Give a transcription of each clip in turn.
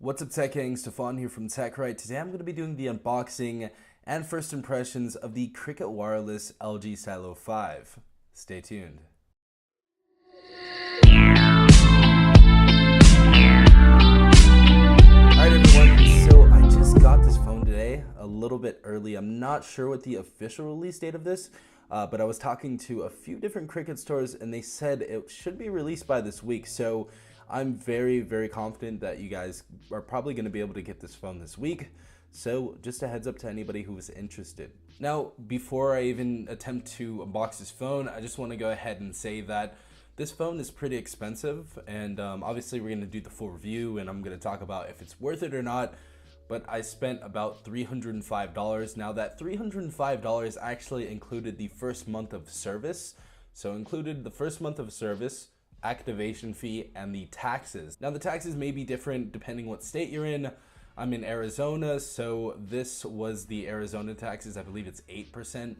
What's up, Tech Gang? Stefan here from TechRight. Today I'm going to be doing the unboxing and first impressions of the Cricket Wireless LG Stylo 5. Stay tuned. Alright everyone, so I just got this phone today, a little bit early. I'm not sure what the official release date of this, but I was talking to a few different Cricket stores and they said it should be released by this week. So I'm very confident that you guys are probably going to be able to get this phone this week. So just a heads up to anybody who is interested. Now, before I even attempt to unbox this phone, I just want to go ahead and say that this phone is pretty expensive, and obviously we're going to do the full review and I'm going to talk about if it's worth it or not. But I spent about $305. Now that $305 actually included the first month of service. So included the first month of service, activation fee, and the taxes. Now the taxes may be different depending what state you're in. I'm in Arizona, so this was the Arizona taxes. I believe it's 8%.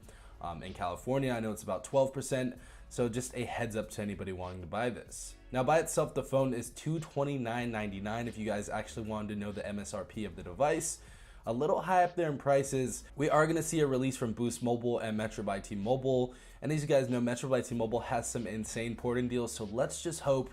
In California, I know it's about 12%. So just a heads up to anybody wanting to buy this. Now by itself, the phone is $229.99 if you guys actually wanted to know the MSRP of the device. A little high up there in prices. We are going to see a release from Boost Mobile and Metro by T-Mobile. And as you guys know, Metro by T-Mobile has some insane port-in deals. So let's just hope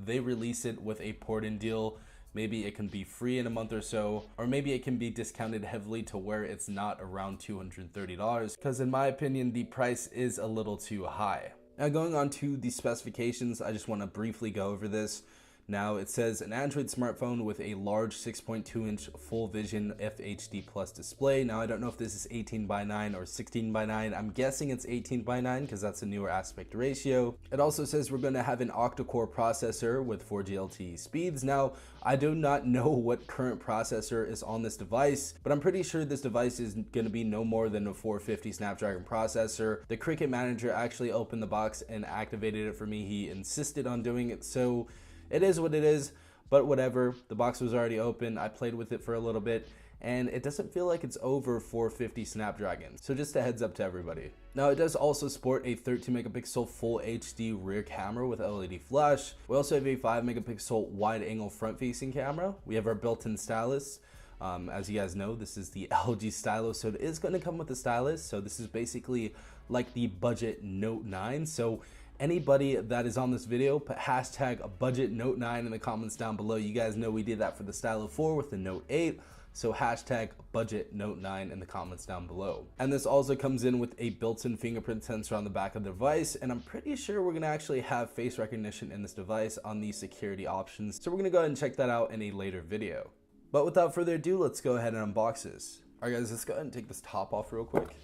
they release it with a port-in deal. Maybe it can be free in a month or so, or maybe it can be discounted heavily to where it's not around $230, because in my opinion, the price is a little too high. Now going on to the specifications, I just want to briefly go over this. Now it says an Android smartphone with a large 6.2-inch full vision FHD plus display. Now I don't know if this is 18:9 or 16:9. I'm guessing it's 18:9 because that's a newer aspect ratio. It also says we're going to have an octa-core processor with 4G LTE speeds. Now I do not know what current processor is on this device, but I'm pretty sure this device is going to be no more than a 450 Snapdragon processor. The Cricket manager actually opened the box and activated it for me. He insisted on doing it, so it is what it is, but whatever. The box was already open. I played with it for a little bit, and it doesn't feel like it's over 450 Snapdragon. So just a heads up to everybody. Now it does also sport a 13 megapixel full HD rear camera with LED flash. We also have a 5 megapixel wide angle front facing camera. We have our built-in stylus. As you guys know, this is the LG Stylo, so it is going to come with the stylus. So this is basically like the budget Note 9. So anybody that is on this video, put hashtag budget Note 9 in the comments down below. You guys know we did that for the Stylo 4 with the Note 8. So hashtag budget Note 9 in the comments down below. And this also comes in with a built-in fingerprint sensor on the back of the device. And I'm pretty sure we're going to actually have face recognition in this device on the security options. So we're going to go ahead and check that out in a later video. But without further ado, let's go ahead and unbox this. All right guys, let's go ahead and take this top off real quick.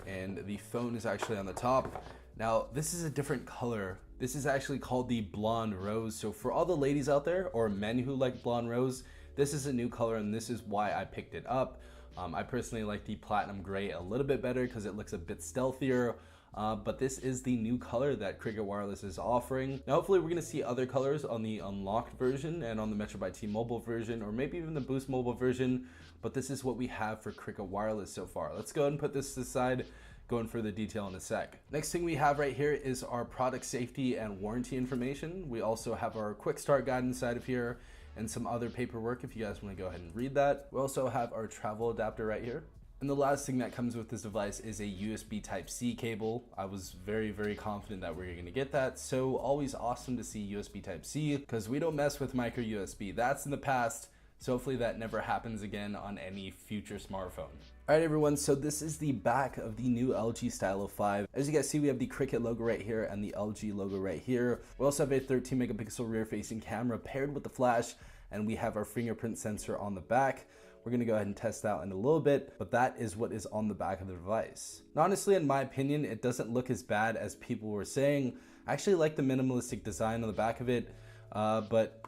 And the phone is actually on the top. Now, this is a different color. This is actually called the Blonde Rose. So for all the ladies out there, or men who like Blonde Rose, this is a new color and this is why I picked it up. I personally like the Platinum Gray a little bit better because it looks a bit stealthier. But this is the new color that Cricket Wireless is offering. Now, hopefully we're going to see other colors on the unlocked version and on the Metro by T-Mobile version, or maybe even the Boost Mobile version. But this is what we have for Cricket Wireless so far. Let's go ahead and put this aside. Go in further detail in a sec. Next thing we have right here is our product safety and warranty information. We also have our quick start guide inside of here and some other paperwork if you guys want to go ahead and read that. We also have our travel adapter right here. And the last thing that comes with this device is a USB Type-C cable. I was very confident that we were going to get that. So always awesome to see USB Type-C because we don't mess with micro USB. That's in the past. So hopefully that never happens again on any future smartphone. All right, everyone, so this is the back of the new LG Stylo 5. As you guys see, we have the Cricket logo right here and the LG logo right here. We also have a 13 megapixel rear facing camera paired with the flash, and we have our fingerprint sensor on the back. We're gonna go ahead and test that in a little bit, but that is what is on the back of the device. Now, honestly, in my opinion, it doesn't look as bad as people were saying. I actually like the minimalistic design on the back of it, but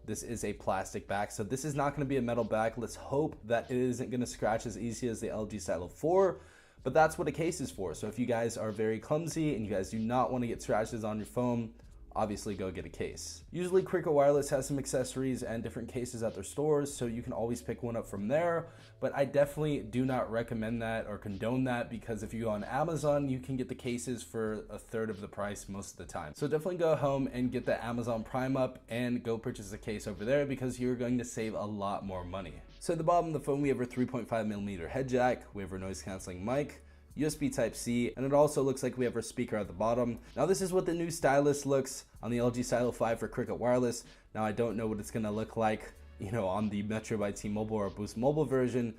this is a plastic back, so this is not going to be a metal back. Let's hope that it isn't going to scratch as easy as the LG Stylo 4, but that's what a case is for. So if you guys are very clumsy and you guys do not want to get scratches on your phone, obviously go get a case. Usually Cricket Wireless has some accessories and different cases at their stores, so you can always pick one up from there, but I definitely do not recommend that or condone that, because if you go on Amazon, you can get the cases for a third of the price most of the time. So definitely go home and get the Amazon Prime up and go purchase a case over there, because you're going to save a lot more money. So at the bottom of the phone, we have our 3.5mm head jack, we have our noise canceling mic, USB Type-C, and it also looks like we have our speaker at the bottom. Now this is what the new Stylus looks on the LG Stylo 5 for Cricket Wireless. Now I don't know what it's gonna look like, you know, on the Metro by T-Mobile or Boost Mobile version,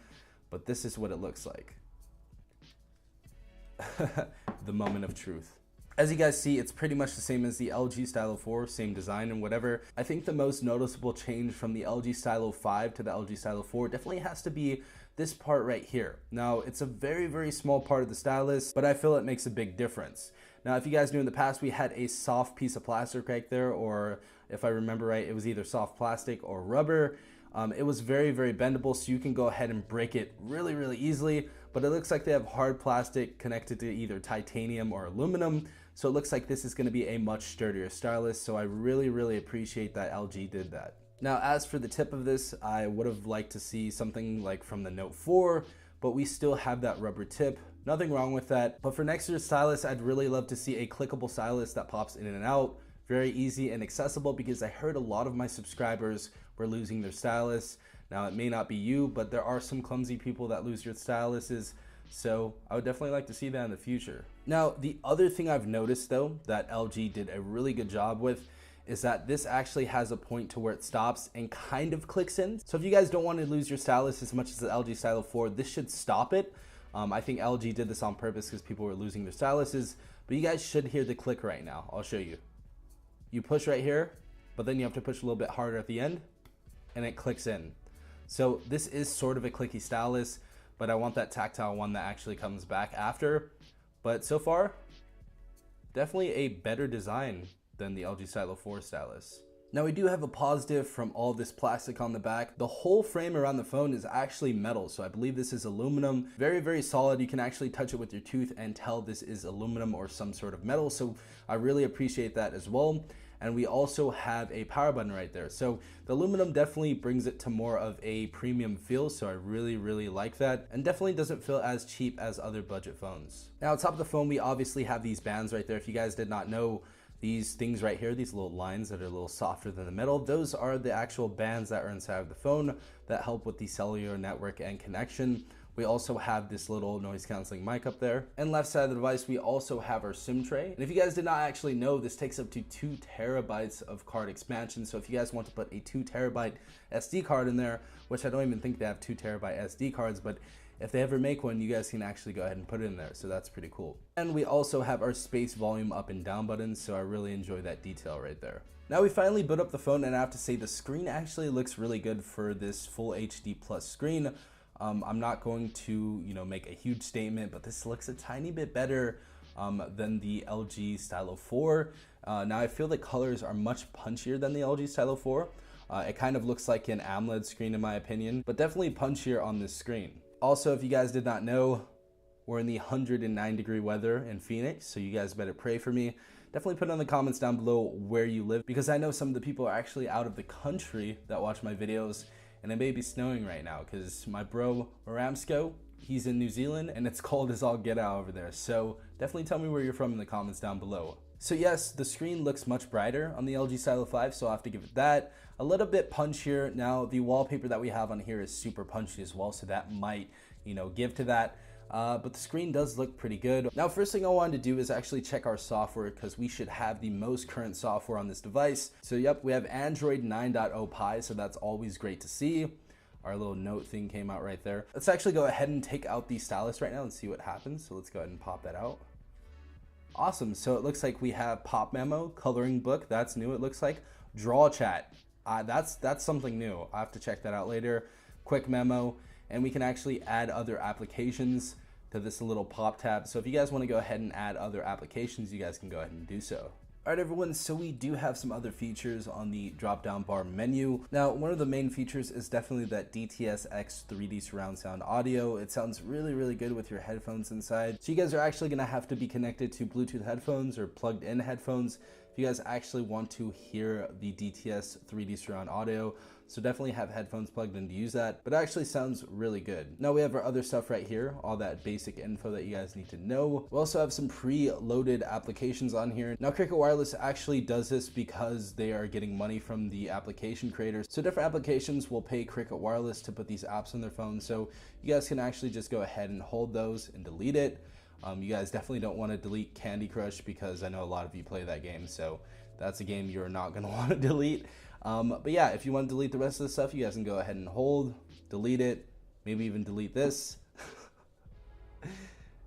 but this is what it looks like. The moment of truth. As you guys see, it's pretty much the same as the LG Stylo 4, same design and whatever. I think the most noticeable change from the LG Stylo 5 to the LG Stylo 4 definitely has to be this part right here. Now, it's a very, very small part of the stylus, but I feel it makes a big difference. Now, if you guys knew in the past, we had a soft piece of plastic right there, or if I remember right, it was either soft plastic or rubber. It was very, very bendable, so you can go ahead and break it really, really easily, but it looks like they have hard plastic connected to either titanium or aluminum, so it looks like this is gonna be a much sturdier stylus, so I really, really appreciate that LG did that. Now, as for the tip of this, I would have liked to see something like from the Note 4, but we still have that rubber tip. Nothing wrong with that. But for next year's stylus, I'd really love to see a clickable stylus that pops in and out. Very easy and accessible, because I heard a lot of my subscribers were losing their stylus. Now, it may not be you, but there are some clumsy people that lose your styluses. So I would definitely like to see that in the future. Now, the other thing I've noticed though, that LG did a really good job with, is that this actually has a point to where it stops and kind of clicks in. So if you guys don't want to lose your stylus as much as the LG Stylo 4, this should stop it. I think LG did this on purpose because people were losing their styluses, but you guys should hear the click right now. I'll show you. You push right here, but then you have to push a little bit harder at the end, and it clicks in. So this is sort of a clicky stylus, but I want that tactile one that actually comes back after. But so far, definitely a better design than the LG Stylo 4 stylus. Now we do have a positive from all this plastic on the back. The whole frame around the phone is actually metal, so I believe this is aluminum. Very, very solid. You can actually touch it with your tooth and tell this is aluminum or some sort of metal, so I really appreciate that as well. And we also have a power button right there. So the aluminum definitely brings it to more of a premium feel, so I really, really like that. And definitely doesn't feel as cheap as other budget phones. Now on top of the phone, we obviously have these bands right there. If you guys did not know, these things right here, these little lines that are a little softer than the metal, those are the actual bands that are inside of the phone that help with the cellular network and connection. We also have this little noise canceling mic up there. And left side of the device, we also have our SIM tray. And if you guys did not actually know, this takes up to 2 terabytes of card expansion. So if you guys want to put a 2 terabyte SD card in there, which I don't even think they have 2 terabyte SD cards, but if they ever make one, you guys can actually go ahead and put it in there. So that's pretty cool. And we also have our space volume up and down buttons. So I really enjoy that detail right there. Now we finally boot up the phone, and I have to say the screen actually looks really good for this full HD plus screen. I'm not going to, make a huge statement, but this looks a tiny bit better than the LG Stylo 4. Now I feel the colors are much punchier than the LG Stylo 4. It kind of looks like an AMOLED screen in my opinion, but definitely punchier on this screen. Also, if you guys did not know, we're in the 109-degree weather in Phoenix, so you guys better pray for me. Definitely put in the comments down below where you live, because I know some of the people are actually out of the country that watch my videos, and it may be snowing right now, because my bro, Ramsco, he's in New Zealand, and it's cold as all get out over there. So definitely tell me where you're from in the comments down below. So yes, the screen looks much brighter on the LG Stylo 5, so I'll have to give it that. A little bit punchier. Now the wallpaper that we have on here is super punchy as well, so that might, give to that. But the screen does look pretty good. Now, first thing I wanted to do is actually check our software, because we should have the most current software on this device. So yep, we have Android 9.0 Pie, so that's always great to see. Our little note thing came out right there. Let's actually go ahead and take out the stylus right now and see what happens. So let's go ahead and pop that out. Awesome, so it looks like we have Pop Memo, Coloring Book, that's new it looks like. Draw Chat, that's something new. I have to check that out later. Quick Memo, and we can actually add other applications to this little pop tab. So if you guys want to go ahead and add other applications, you guys can go ahead and do so. All right, everyone, so we do have some other features on the drop-down bar menu. Now, one of the main features is definitely that DTS-X 3D surround sound audio. It sounds really, really good with your headphones inside. So you guys are actually gonna have to be connected to Bluetooth headphones or plugged in headphones if you guys actually want to hear the DTS 3D surround audio. So definitely have headphones plugged in to use that, but it actually sounds really good. Now we have our other stuff right here, all that basic info that you guys need to know. We also have some pre-loaded applications on here. Now Cricket Wireless actually does this because they are getting money from the application creators. So different applications will pay Cricket Wireless to put these apps on their phone. So you guys can actually just go ahead and hold those and delete it. You guys definitely don't want to delete Candy Crush because I know a lot of you play that game. So that's a game you're not going to want to delete. But yeah, if you want to delete the rest of the stuff, you guys can go ahead and hold, delete it, maybe even delete this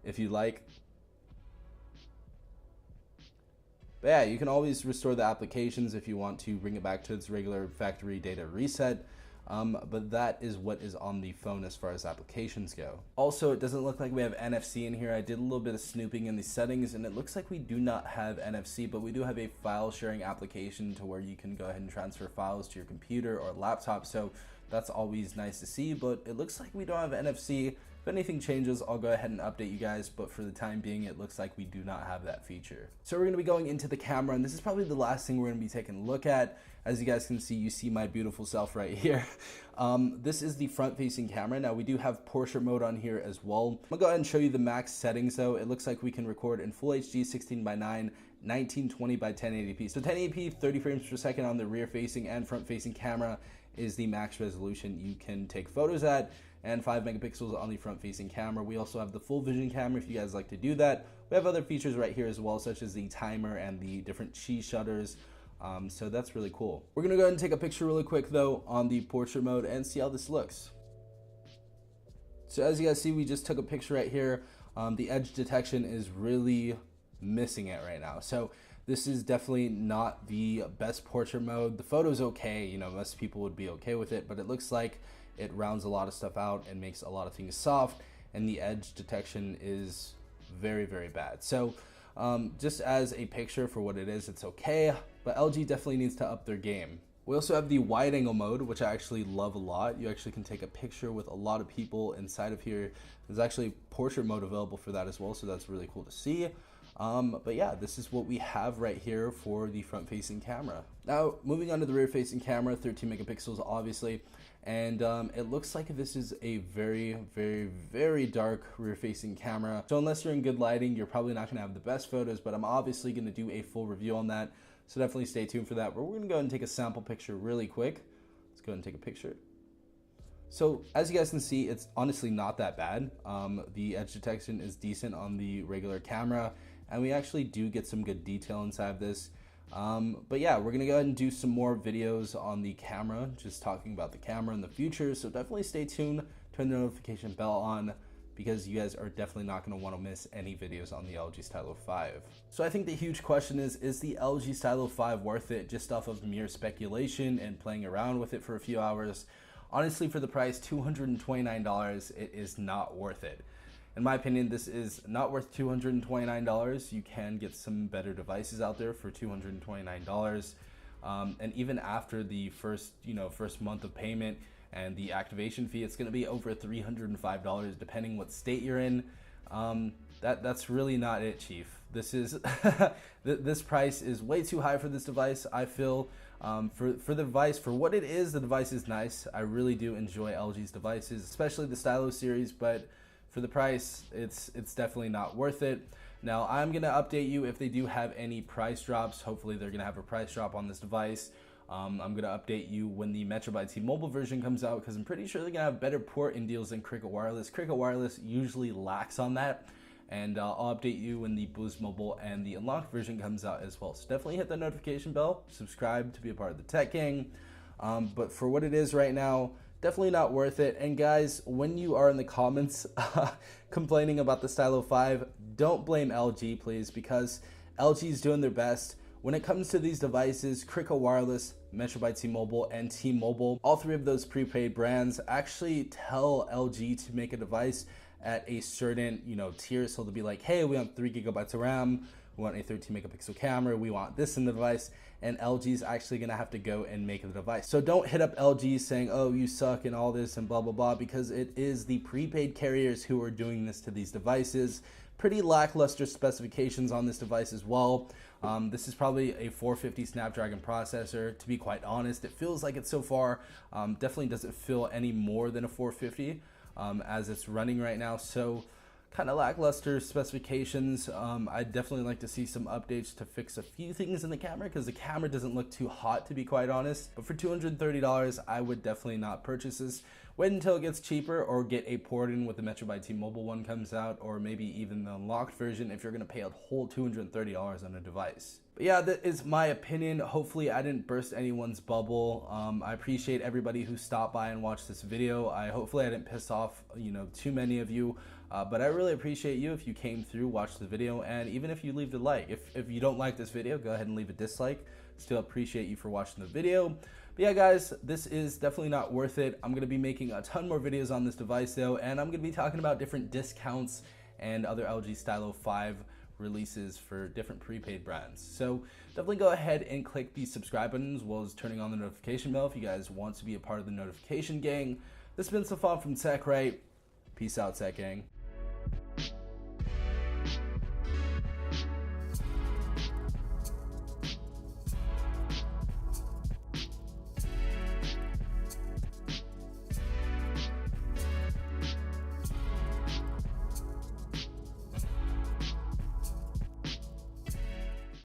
if you like. But yeah, you can always restore the applications if you want to bring it back to its regular factory data reset. But that is what is on the phone as far as applications go. Also, it doesn't look like we have NFC in here. I did a little bit of snooping in the settings and it looks like we do not have NFC, but we do have a file sharing application to where you can go ahead and transfer files to your computer or laptop. So that's always nice to see, but it looks like we don't have NFC. If anything changes, I'll go ahead and update you guys, but for the time being, it looks like we do not have that feature. So we're gonna be going into the camera, and this is probably the last thing we're gonna be taking a look at. As you guys can see, you see my beautiful self right here. This is the front-facing camera. Now we do have portrait mode on here as well. I'm gonna go ahead and show you the max settings though. It looks like we can record in Full HD 16:9, 1920 by 1080p. So 1080p, 30 frames per second on the rear-facing and front-facing camera is the max resolution you can take photos at, and 5 megapixels on the front-facing camera. We also have the full vision camera if you guys like to do that. We have other features right here as well, such as the timer and the different cheese shutters. So that's really cool. We're gonna go ahead and take a picture really quick though on the portrait mode and see how this looks. So as you guys see, we just took a picture right here. The edge detection is really missing it right now. So this is definitely not the best portrait mode. The photo's okay, you know, most people would be okay with it, but it looks like it rounds a lot of stuff out and makes a lot of things soft, and the edge detection is very, very bad. So just as a picture for what it is, it's okay, but LG definitely needs to up their game. We also have the wide angle mode, which I actually love a lot. You actually can take a picture with a lot of people inside of here. There's actually portrait mode available for that as well, so that's really cool to see. But yeah, this is what we have right here for the front facing camera. Now moving on to the rear facing camera, 13 megapixels obviously, and it looks like this is a very, very, very dark rear facing camera. So unless you're in good lighting, you're probably not gonna have the best photos, but I'm obviously gonna do a full review on that. So definitely stay tuned for that. But we're gonna go ahead and take a sample picture really quick. Let's go ahead and take a picture. So as you guys can see, it's honestly not that bad. The edge detection is decent on the regular camera, and we actually do get some good detail inside of this. But yeah, we're gonna go ahead and do some more videos on the camera, just talking about the camera in the future. So definitely stay tuned, turn the notification bell on, because you guys are definitely not gonna wanna miss any videos on the LG Stylo 5. So I think the huge question is the LG Stylo 5 worth it just off of mere speculation and playing around with it for a few hours? Honestly, for the price, $229, it is not worth it. In my opinion, this is not worth $229. You can get some better devices out there for $229. And even after the first month of payment and the activation fee, it's gonna be over $305 depending what state you're in. That's really not it, Chief. This is this price is way too high for this device. I feel for the device, for what it is, the device is nice. I really do enjoy LG's devices, especially the Stylo series, but for the price, it's definitely not worth it. Now, I'm gonna update you if they do have any price drops. Hopefully they're gonna have a price drop on this device. I'm gonna update you when the Metro by T-Mobile version comes out, because I'm pretty sure they're gonna have better port-in deals than Cricket Wireless. Cricket Wireless usually lacks on that. And I'll update you when the Boost Mobile and the Unlocked version comes out as well. So definitely hit the notification bell, subscribe to be a part of the Tech Gang. But for what it is right now, definitely not worth it. And guys, when you are in the comments complaining about the Stylo 5, don't blame LG, please, because LG is doing their best. When it comes to these devices, Cricket Wireless, Metro by T-Mobile, and T-Mobile, all three of those prepaid brands actually tell LG to make a device at a certain tier. So they'll be like, hey, we want 3 gigabytes of RAM, we want a 13 megapixel camera, we want this in the device, and LG is actually gonna have to go and make the device. So don't hit up LG saying, oh, you suck and all this and blah blah blah, because it is the prepaid carriers who are doing this to these devices. pretty lackluster specifications on this device as well. This is probably a 450 Snapdragon processor. To be quite honest, it feels like it so far. Definitely doesn't feel any more than a 450 as it's running right now. So kind of lackluster specifications. I'd definitely like to see some updates to fix a few things in the camera, because the camera doesn't look too hot, to be quite honest. But for $230, I would definitely not purchase this. Wait until it gets cheaper, or get a port in with the Metro by T-Mobile one comes out, or maybe even the unlocked version if you're going to pay a whole $230 on a device. But yeah, that is my opinion. Hopefully I didn't burst anyone's bubble. I appreciate everybody who stopped by and watched this video. Hopefully I didn't piss off, too many of you. But I really appreciate you if you came through, watched the video, and even if you leave a like. If you don't like this video, go ahead and leave a dislike. Still appreciate you for watching the video. But yeah, guys, this is definitely not worth it. I'm going to be making a ton more videos on this device though, and I'm going to be talking about different discounts and other LG Stylo 5 releases for different prepaid brands. So definitely go ahead and click the subscribe button, as well as turning on the notification bell if you guys want to be a part of the notification gang. This has been Safan from TechRight. Peace out, Tech Gang.